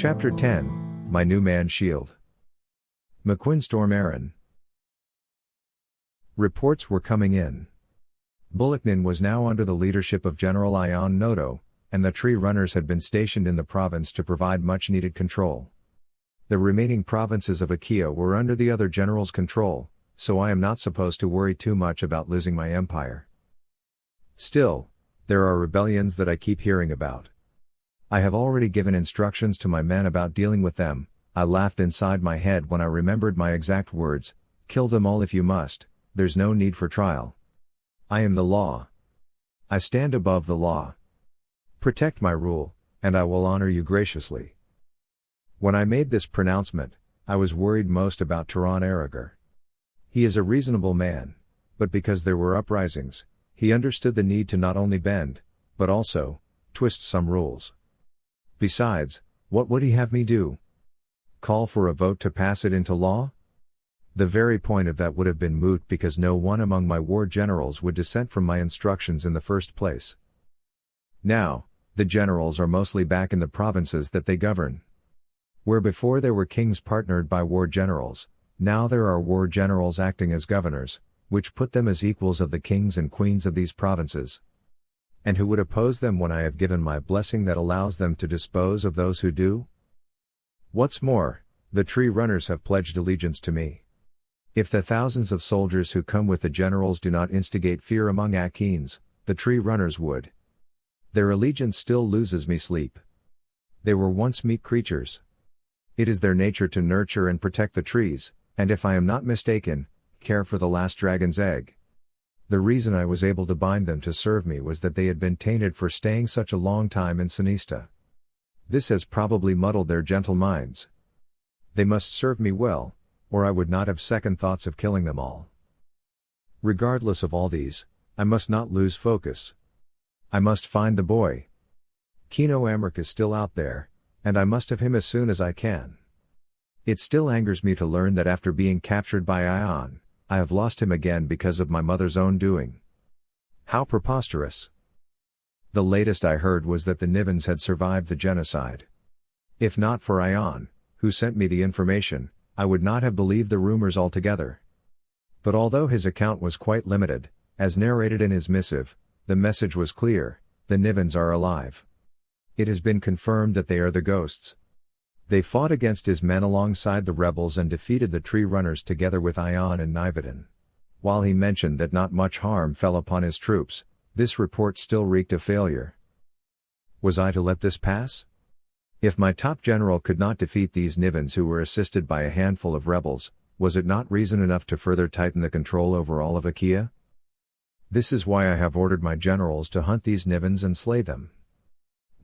Chapter 10, My New Man Shield. Mcwindstorm arren. Reports were coming in. Bulaknin was now under the leadership of General Ion Noto, and the tree runners had been stationed in the province to provide much-needed control. The remaining provinces of Akea were under the other general's control, so I am not supposed to worry too much about losing my empire. Still, there are rebellions that I keep hearing about. I have already given instructions to my men about dealing with them. I laughed inside my head when I remembered my exact words: kill them all if you must, there's no need for trial. I am the law. I stand above the law. Protect my rule, and I will honor you graciously. When I made this pronouncement, I was worried most about Aragar. He is a reasonable man, but because there were uprisings, he understood the need to not only bend, but also twist some rules. Besides, what would he have me do? Call for a vote to pass it into law? The very point of that would have been moot because no one among my war generals would dissent from my instructions in the first place. Now, the generals are mostly back in the provinces that they govern. Where before there were kings partnered by war generals, now there are war generals acting as governors, which put them as equals of the kings and queens of these provinces. And who would oppose them when I have given my blessing that allows them to dispose of those who do? What's more, the tree runners have pledged allegiance to me. If the thousands of soldiers who come with the generals do not instigate fear among Akeans, the tree runners would. Their allegiance still loses me sleep. They were once meek creatures. It is their nature to nurture and protect the trees, and if I am not mistaken, care for the last dragon's egg. The reason I was able to bind them to serve me was that they had been tainted for staying such a long time in Sinista. This has probably muddled their gentle minds. They must serve me well, or I would not have second thoughts of killing them all. Regardless of all these, I must not lose focus. I must find the boy. Kino Amark is still out there, and I must have him as soon as I can. It still angers me to learn that after being captured by Ion, I have lost him again because of my mother's own doing. How preposterous. The latest I heard was that the Nivens had survived the genocide. If not for Ion, who sent me the information, I would not have believed the rumors altogether. But although his account was quite limited, as narrated in his missive, the message was clear: the Nivens are alive. It has been confirmed that they are the ghosts. They fought against his men alongside the rebels and defeated the tree runners together with Ion and Nivedon. While he mentioned that not much harm fell upon his troops, this report still reeked of failure. Was I to let this pass? If my top general could not defeat these Nivens who were assisted by a handful of rebels, was it not reason enough to further tighten the control over all of Akea? This is why I have ordered my generals to hunt these Nivens and slay them.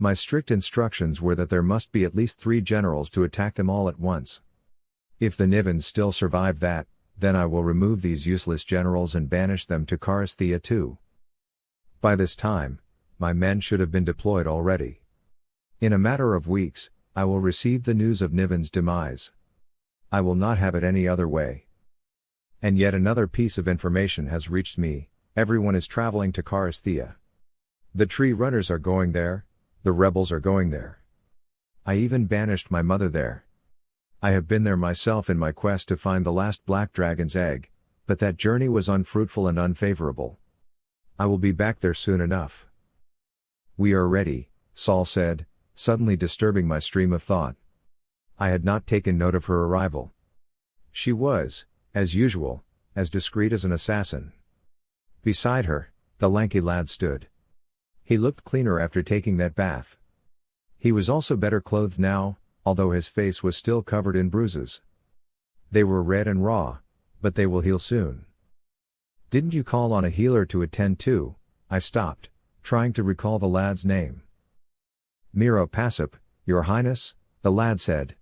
My strict instructions were that there must be at least 3 generals to attack them all at once. If the Nivens still survive that, then I will remove these useless generals and banish them to Karasthea too. By this time, my men should have been deployed already. In a matter of weeks, I will receive the news of Niven's demise. I will not have it any other way. And yet another piece of information has reached me: everyone is traveling to Karasthea. The tree runners are going there. The rebels are going there. I even banished my mother there. I have been there myself in my quest to find the last black dragon's egg, but that journey was unfruitful and unfavorable. I will be back there soon enough. We are ready, Saul said, suddenly disturbing my stream of thought. I had not taken note of her arrival. She was, as usual, as discreet as an assassin. Beside her, the lanky lad stood. He looked cleaner after taking that bath. He was also better clothed now, although his face was still covered in bruises. They were red and raw, but they will heal soon. Didn't you call on a healer to attend to? I stopped, trying to recall the lad's name. Miroe Pasap, Your Highness, the lad said.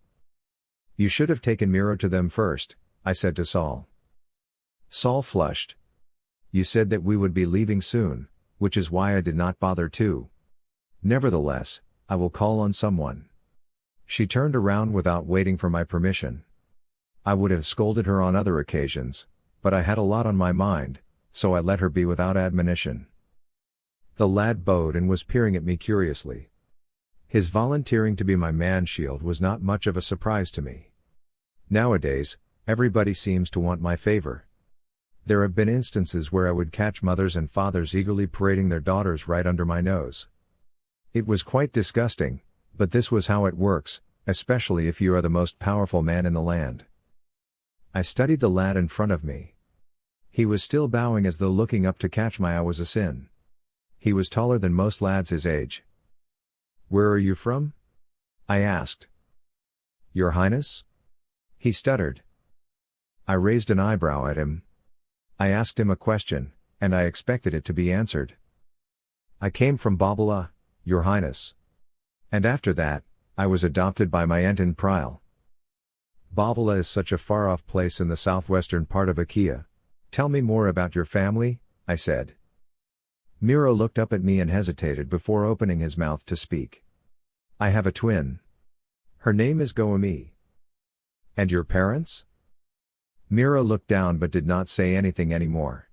You should have taken Miroe to them first, I said to Saul. Saul flushed. You said that we would be leaving soon, which is why I did not bother to. Nevertheless, I will call on someone. She turned around without waiting for my permission. I would have scolded her on other occasions, but I had a lot on my mind, so I let her be without admonition. The lad bowed and was peering at me curiously. His volunteering to be my man-shield was not much of a surprise to me. Nowadays, everybody seems to want my favor. There have been instances where I would catch mothers and fathers eagerly parading their daughters right under my nose. It was quite disgusting, but this was how it works, especially if you are the most powerful man in the land. I studied the lad in front of me. He was still bowing as though looking up to catch my eye was a sin. He was taller than most lads his age. "Where are you from?" I asked. "Your Highness?" He stuttered. I raised an eyebrow at him. I asked him a question, and I expected it to be answered. "I came from Babala, Your Highness. And after that, I was adopted by my aunt in Prile." "Babala is such a far-off place in the southwestern part of Akea. Tell me more about your family," I said. Miroe looked up at me and hesitated before opening his mouth to speak. "I have a twin. Her name is Goemi." "And your parents?" Miroe looked down but did not say anything anymore.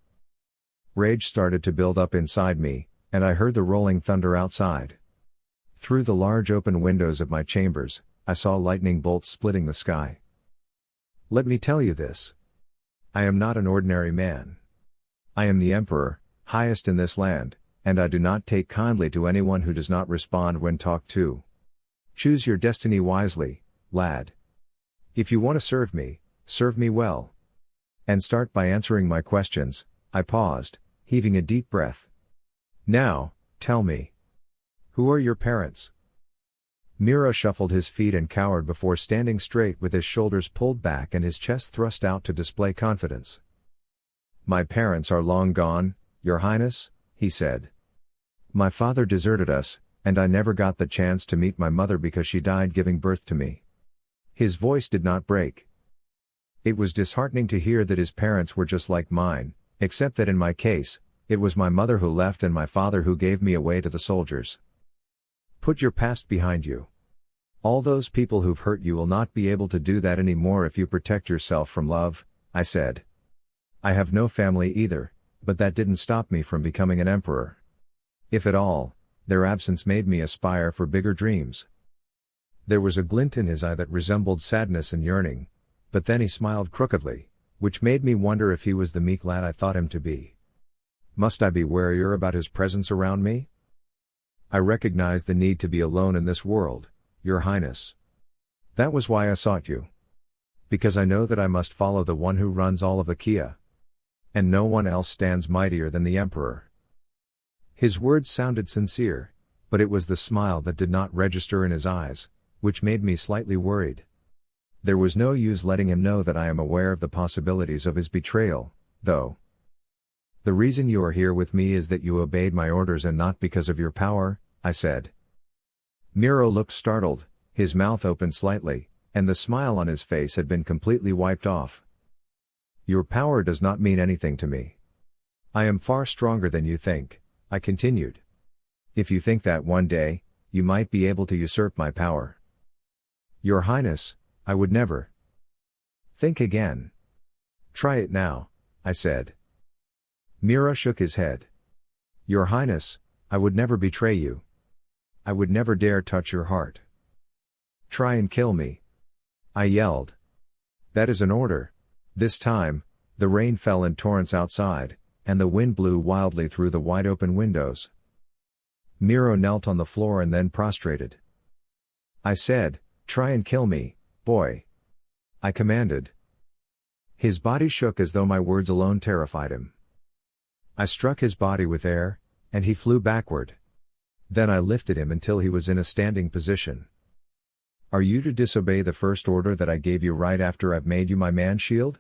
Rage started to build up inside me, and I heard the rolling thunder outside. Through the large open windows of my chambers, I saw lightning bolts splitting the sky. Let me tell you this. I am not an ordinary man. I am the Emperor, highest in this land, and I do not take kindly to anyone who does not respond when talked to. Choose your destiny wisely, lad. If you want to serve me well. And start by answering my questions." I paused, heaving a deep breath. "Now, tell me. Who are your parents?" Miroe shuffled his feet and cowered before standing straight with his shoulders pulled back and his chest thrust out to display confidence. "My parents are long gone, Your Highness," he said. "My father deserted us, and I never got the chance to meet my mother because she died giving birth to me." His voice did not break. It was disheartening to hear that his parents were just like mine, except that in my case, it was my mother who left and my father who gave me away to the soldiers. Put your past behind you. All those people who've hurt you will not be able to do that anymore if you protect yourself from love, I said. I have no family either, but that didn't stop me from becoming an emperor. If at all, their absence made me aspire for bigger dreams. There was a glint in his eye that resembled sadness and yearning, but then he smiled crookedly, which made me wonder if he was the meek lad I thought him to be. Must I be warier about his presence around me? I recognize the need to be alone in this world, Your Highness. That was why I sought you. Because I know that I must follow the one who runs all of Akea. And no one else stands mightier than the Emperor. His words sounded sincere, but it was the smile that did not register in his eyes, which made me slightly worried. There was no use letting him know that I am aware of the possibilities of his betrayal, though. The reason you are here with me is that you obeyed my orders and not because of your power, I said. Miroe looked startled, his mouth opened slightly, and the smile on his face had been completely wiped off. Your power does not mean anything to me. I am far stronger than you think, I continued. If you think that one day, you might be able to usurp my power. Your Highness, I would never. Think again. Try it now, I said. Miroe shook his head. Your Highness, I would never betray you. I would never dare touch your heart. Try and kill me. I yelled. That is an order. This time, the rain fell in torrents outside, and the wind blew wildly through the wide-open windows. Miroe knelt on the floor and then prostrated. I said, try and kill me, boy. I commanded. His body shook as though my words alone terrified him. I struck his body with air, and he flew backward. Then I lifted him until he was in a standing position. Are you to disobey the first order that I gave you right after I've made you my man-shield?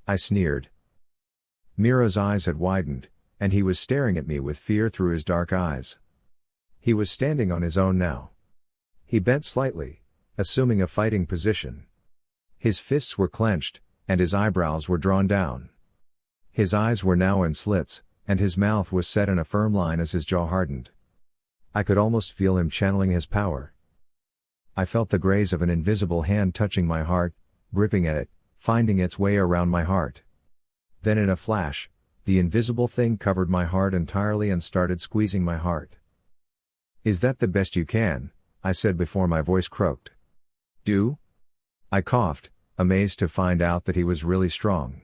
I sneered. Miroe's eyes had widened, and he was staring at me with fear through his dark eyes. He was standing on his own now. He bent slightly, assuming a fighting position. His fists were clenched, and his eyebrows were drawn down. His eyes were now in slits, and his mouth was set in a firm line as his jaw hardened. I could almost feel him channeling his power. I felt the graze of an invisible hand touching my heart, gripping at it, finding its way around my heart. Then in a flash, the invisible thing covered my heart entirely and started squeezing my heart. Is that the best you can? I said before my voice croaked. Do? I coughed, amazed to find out that he was really strong.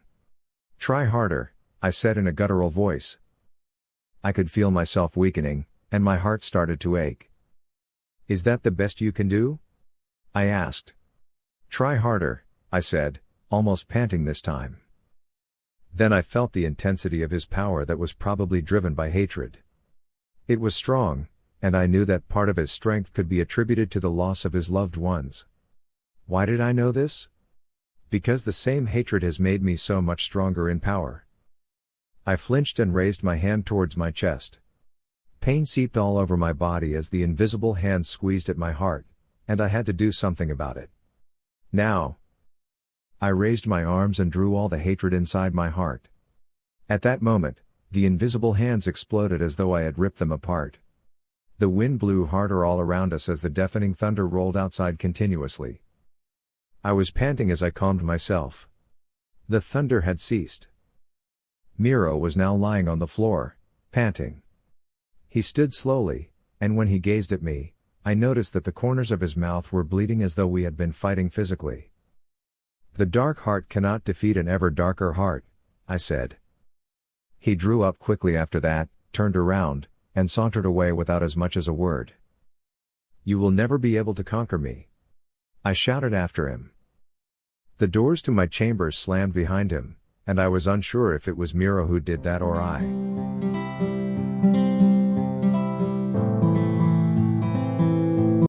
Try harder, I said in a guttural voice. I could feel myself weakening, and my heart started to ache. Is that the best you can do? I asked. Try harder, I said, almost panting this time. Then I felt the intensity of his power that was probably driven by hatred. It was strong, and I knew that part of his strength could be attributed to the loss of his loved ones. Why did I know this? Because the same hatred has made me so much stronger in power. I flinched and raised my hand towards my chest. Pain seeped all over my body as the invisible hand squeezed at my heart, and I had to do something about it. Now. I raised my arms and drew all the hatred inside my heart. At that moment, the invisible hands exploded as though I had ripped them apart. The wind blew harder all around us as the deafening thunder rolled outside continuously. I was panting as I calmed myself. The thunder had ceased. Miroe was now lying on the floor, panting. He stood slowly, and when he gazed at me, I noticed that the corners of his mouth were bleeding as though we had been fighting physically. The dark heart cannot defeat an ever darker heart, I said. He drew up quickly after that, turned around, and sauntered away without as much as a word. You will never be able to conquer me, I shouted after him. The doors to my chambers slammed behind him, and I was unsure if it was Miroe who did that or I.